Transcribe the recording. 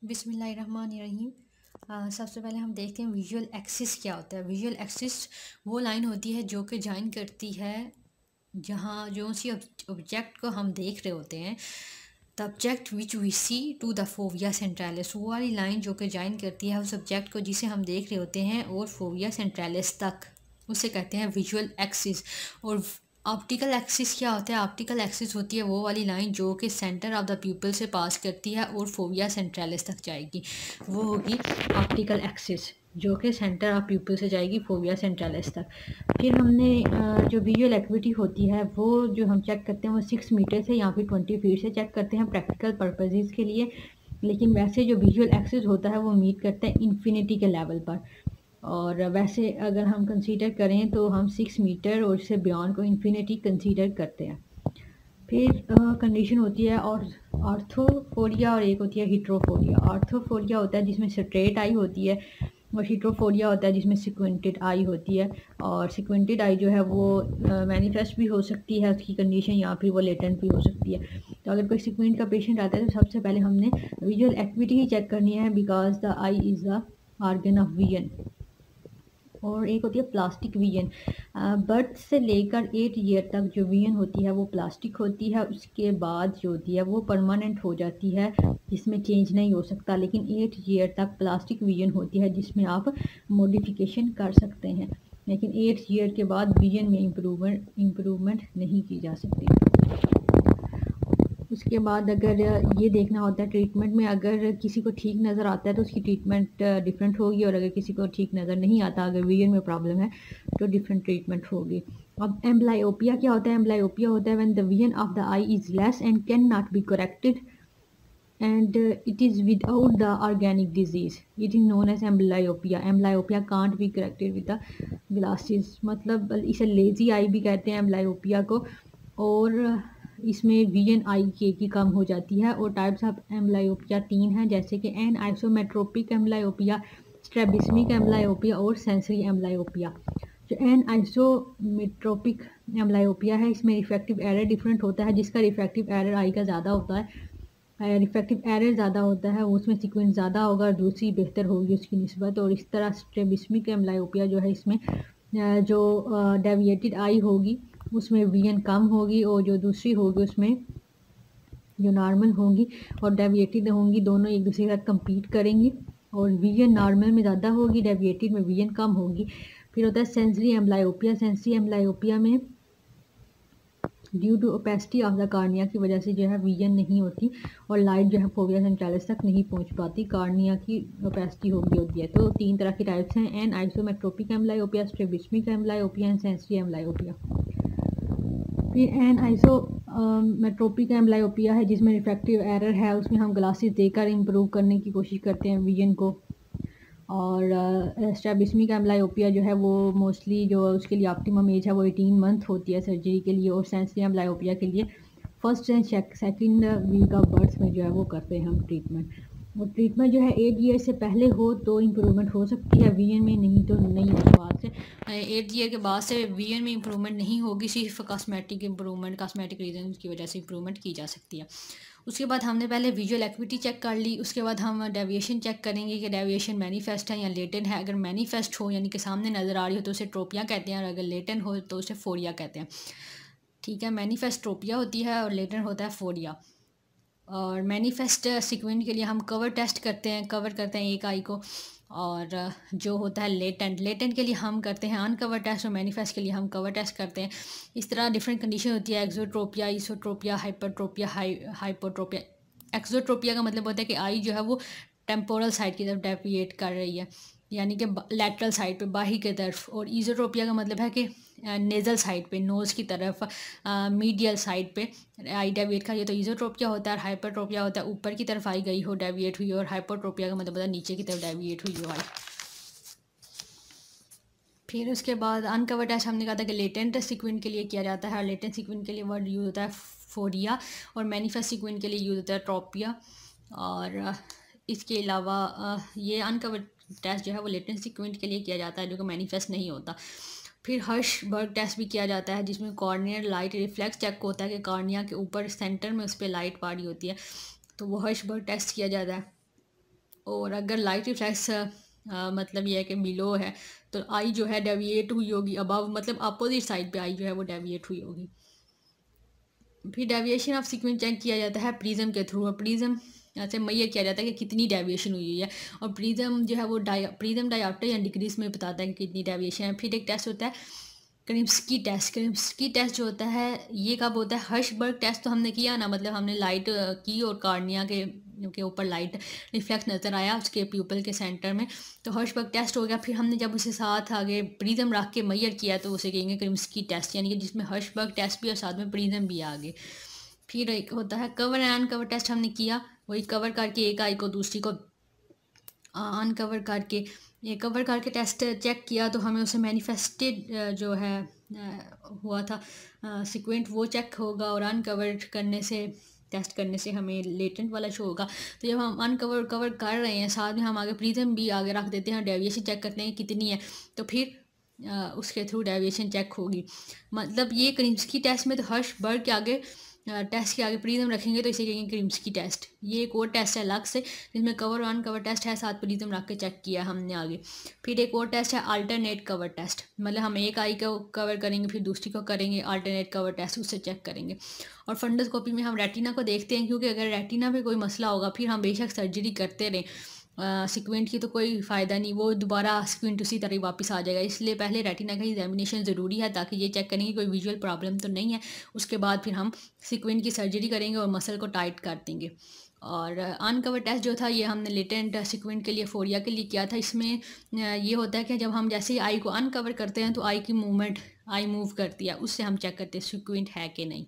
बिस्मिल्लाहिर्रहमानिर्रहीम। सबसे पहले हम देखते हैं विजुअल एक्सिस क्या होता है। विजुअल एक्सिस वो लाइन होती है जो कि जॉइन करती है जहाँ जो सी ऑब्जेक्ट को हम देख रहे होते हैं, the object which we see to the fovea centralis. वो वाली लाइन जो कि जॉइन करती है उस ऑब्जेक्ट को जिसे हम देख रहे होते हैं और फोविया सेंट्रैलिस तक, उसे कहते हैं विजुअल एक्सिस। और ऑप्टिकल एक्सिस क्या होता है? ऑप्टिकल एक्सिस होती है वो वाली लाइन जो कि सेंटर ऑफ द प्यूपिल से पास करती है और फोविया सेंट्रैलिस तक जाएगी, वो होगी ऑप्टिकल एक्सिस जो कि सेंटर ऑफ प्यूपिल से जाएगी फोविया सेंट्रैलिस तक। फिर हमने जो विजुअल एक्टिविटी होती है वो जो हम चेक करते हैं वो 6 मीटर से या फिर 20 फीट से चेक करते हैं प्रैक्टिकल पर्पजेज़ के लिए। लेकिन वैसे जो विजुअल एक्सिस होता है वो मीट करता है इन्फिनिटी के लेवल पर। और वैसे अगर हम कंसीडर करें तो हम 6 मीटर और इससे बियॉन्ड को इन्फिनिटी कंसीडर करते हैं। फिर कंडीशन होती है और ऑर्थोफोरिया और एक होती है हिट्रोफोरिया। ऑर्थोफोरिया होता है जिसमें स्ट्रेट आई होती है और हिट्रोफोरिया होता है जिसमें सिक्वेंटेड आई होती है। और सिक्वेंटेड आई जो है वो मैनिफेस्ट भी हो सकती है उसकी कंडीशन, या फिर वो लेटेंट भी हो सकती है। तो अगर कोई सिक्वेंट का पेशेंट आता है तो सबसे पहले हमने विजुअल एक्टिविटी ही चेक करनी है, because the I is the organ of vision. और एक होती है प्लास्टिक विजन। बर्थ से लेकर 8 ईयर तक जो विजन होती है वो प्लास्टिक होती है, उसके बाद जो होती है वो परमानेंट हो जाती है जिसमें चेंज नहीं हो सकता। लेकिन 8 ईयर तक प्लास्टिक विजन होती है जिसमें आप मॉडिफिकेशन कर सकते हैं, लेकिन 8 ईयर के बाद विजन में इम्प्रूवमेंट नहीं की जा सकती। उसके बाद अगर ये देखना होता है ट्रीटमेंट में, अगर किसी को ठीक नज़र आता है तो उसकी ट्रीटमेंट डिफरेंट होगी, और अगर किसी को ठीक नज़र नहीं आता, अगर विजन में प्रॉब्लम है तो डिफरेंट ट्रीटमेंट होगी। अब एम्ब्लायोपिया क्या होता है? एम्ब्लायोपिया होता है when the vision of the I is less and can not be corrected and it is without the organic disease. It is known as amblyopia. Amblyopia can't be corrected with the glasses. मतलब इसे lazy I भी कहते हैं amblyopia को। और इसमें vision आई की कम हो जाती है। और टाइप्स ऑफ एम्ब्लायोपिया 3 हैं, जैसे कि एन आइसोमेट्रोपिक एम्ब्लायोपिया, स्ट्रेबिस्मिक एम्ब्लायोपिया और सेंसरी एम्ब्लायोपिया। जो एन आइसोमेट्रोपिक एम्ब्लायोपिया है इसमें रिफ्रैक्टिव एरर डिफरेंट होता है, जिसका रिफ्रैक्टिव एरर आई का ज़्यादा होता है, रिफ्रैक्टिव एरर ज़्यादा होता है, उसमें सीक्वेंस ज़्यादा होगा और दूसरी बेहतर होगी उसकी निस्बत। और इस तरह स्ट्रेबिस्मिक एम्ब्लायोपिया जो है इसमें जो डेविएटेड आई होगी उसमें विजन कम होगी, और जो दूसरी होगी उसमें जो नॉर्मल होंगी और डेविएटेड होंगी दोनों एक दूसरे के साथ कम्पीट करेंगी, और विजन नॉर्मल में ज़्यादा होगी, डेविएटेड में विजन कम होगी। फिर होता है सेंसरी एम्ब्लायोपिया। सेंसरी एम्ब्लायोपिया में due to opacity of the cornea की वजह से जो है विजन नहीं होती और लाइट जो है फोविया सेंट्रैलिस तक नहीं पहुंच पाती, कार्निया की ओपेसिटी हो गई होती है। तो 3 तरह की टाइप्स हैं, anisometropic amblyopia, strabismic amblyopia and sensory amblyopia. फिर एन आइसोमेट्रोपिक एम्ब्लायोपिया है जिसमें रिफ्रैक्टिव एरर है, उसमें हम ग्लासेस देकर इम्प्रूव करने की कोशिश करते हैं विजन को। और स्ट्रेबिस्मिक एम्ब्लायोपिया जो है वो मोस्टली जो उसके लिए ऑप्टिमम एज है वो 18 मंथ होती है सर्जरी के लिए। और सेंसरी एम्ब्लायोपिया के लिए first and second week of birth में जो है वो करते हैं हम ट्रीटमेंट। और ट्रीटमेंट जो है 8 ईयर से पहले हो तो इम्प्रूवमेंट हो सकती है विजन में, नहीं तो नहीं उसके बाद से 8 ईयर के बाद से विजन में इम्प्रूवमेंट नहीं होगी, सिर्फ कॉस्मेटिक इम्प्रूवमेंट, कॉस्मेटिक रीजन की वजह से इम्प्रूवमेंट की जा सकती है। उसके बाद हमने पहले विजुअल एक्टिविटी चेक कर ली, उसके बाद हम डेविएशन चेक करेंगे कि डेविएशन मैनिफेस्ट है या लेटेंट है। अगर मैनिफेस्ट हो यानी कि सामने नज़र आ रही हो तो उसे ट्रोपिया कहते हैं, और अगर लेटेंट हो तो उसे फोरिया कहते हैं। ठीक है, मैनिफेस्ट ट्रोपिया होती है और लेटेंट होता है फोरिया। और मैनिफेस्ट सीक्वेंट के लिए हम कवर टेस्ट करते हैं, कवर करते हैं एक आई को। और जो होता है लेटेंट के लिए हम करते हैं अनकवर टेस्ट, और मैनिफेस्ट के लिए हम कवर टेस्ट करते हैं। इस तरह डिफरेंट कंडीशन होती है, एक्सोट्रोपिया, इसोट्रोपिया, हाइपरट्रोपिया, हाइपोट्रोपिया। एक्सोट्रोपिया का मतलब होता है कि आई जो है वो टेम्पोरल साइड की तरफ डेविएट कर रही है, यानी कि लैटरल साइड पे, बाही की तरफ। और ईजोट्रोपिया का मतलब है कि नेज़ल साइड पे, नोज़ की तरफ, मीडियल साइड पे आई डेविएट कर रही है, तो ईजोट्रोपिया होता है। और हाइपरट्रोपिया होता है ऊपर की तरफ आई गई हो, डेविएट हुई हो। और हाइपोट्रोपिया का मतलब होता है नीचे की तरफ डेविएट हुई हो आई। फिर उसके बाद अनकवर टेस्ट हमने कहा था कि लेटेंट सीक्वेंट के लिए किया जाता है, और लेटेंट सीक्वेंट के लिए वर्ड यूज़ होता है फोरिया, और मैनिफेस्ट सीक्वेंट के लिए यूज़ होता है ट्रोपिया। और इसके अलावा ये अनकवर टेस्ट जो है वो लेटेंट सीक्वेंट के लिए किया जाता है, जो कि मैनिफेस्ट नहीं होता। फिर हर्शबर्ग टेस्ट भी किया जाता है जिसमें कॉर्नियर लाइट रिफ्लेक्स चेक होता है कि कॉर्निया के ऊपर सेंटर में उस पर लाइट पड़ी होती है, तो वो हर्शबर्ग टेस्ट किया जाता है। और अगर लाइट रिफ्लेक्स मतलब ये है कि बिलो है तो आई जो है डेविएट हुई होगी अबव, मतलब अपोजिट साइड पे आई जो है वो डेविएट हुई होगी। फिर डेविएशन ऑफ सीक्वेंस चेक किया जाता है प्रिज्म के थ्रू, और प्रिज्म ऐसे मैयर किया जाता है कि कितनी डेविएशन हुई है, और प्रिज्म जो है वो प्रिज्म डायोप्टर या डिग्रीज में बताता है कि कितनी डेविएशन है। फिर एक टेस्ट होता है क्रिम्स्की टेस्ट। क्रिम्स्की टेस्ट जो होता है ये कब होता है, हर्शबर्ग टेस्ट तो हमने किया ना, मतलब हमने लाइट की और कार्निया के ऊपर लाइट रिफ्लेक्ट नज़र आया उसके प्यूपल के सेंटर में, तो हर्शबर्ग टेस्ट हो गया। फिर हमने जब उसे साथ आगे प्रिज्म रख के मैयर किया तो उसे कहेंगे क्रिम्स्की टेस्ट, यानी कि जिसमें हर्शबर्ग टेस्ट भी और साथ में प्रिज्म भी आ गए। फिर एक होता है कवर एंड अनकवर टेस्ट, हमने किया वही कवर करके एक आई को दूसरी को अनकवर करके, ये कवर करके टेस्ट चेक किया तो हमें उसे मैनिफेस्टेड जो है हुआ था सीक्वेंट वो चेक होगा, और अनकवर करने से टेस्ट करने से हमें लेटेंट वाला शो होगा। तो जब हम अनकवर कवर कर रहे हैं साथ में हम आगे प्रिज्म भी आगे रख देते हैं, डेविएशन चेक करते हैं कितनी है, तो फिर उसके थ्रू डेविएशन चेक होगी। मतलब ये क्रिम्स्की टेस्ट में तो हर्शबर्ग के आगे टेस्ट के आगे प्रिज्म रखेंगे तो इसे कहेंगे क्रिम्स्की टेस्ट। ये एक और टेस्ट है अलग से जिसमें कवर वन कवर टेस्ट है, साथ प्रिज्म रख के चेक किया हमने आगे। फिर एक और टेस्ट है अल्टरनेट कवर टेस्ट, मतलब हम एक आई को कवर करेंगे फिर दूसरी को करेंगे अल्टरनेट कवर टेस्ट, उससे चेक करेंगे। और फंडोस्कोपी में हम रेटिना को देखते हैं, क्योंकि अगर रेटिना पे कोई मसला होगा फिर हम बेशक सर्जरी करते रहें सिक्वेंट की तो कोई फ़ायदा नहीं, वो दोबारा सिक्वेंट उसी तरह वापस आ जाएगा। इसलिए पहले रेटिना का एग्जामिनेशन ज़रूरी है ताकि ये चेक करेंगे कोई विजुअल प्रॉब्लम तो नहीं है। उसके बाद फिर हम सिक्वेंट की सर्जरी करेंगे और मसल को टाइट कर देंगे। और अनकवर टेस्ट जो था ये हमने लेटेंट सिक्वेंट के लिए फोरिया के लिए किया था। इसमें ये होता है कि जब हम जैसे ही आई को अनकवर करते हैं तो आई की मूवमेंट आई मूव करती है, उससे हम चेक करते हैं सिक्वेंट है कि नहीं।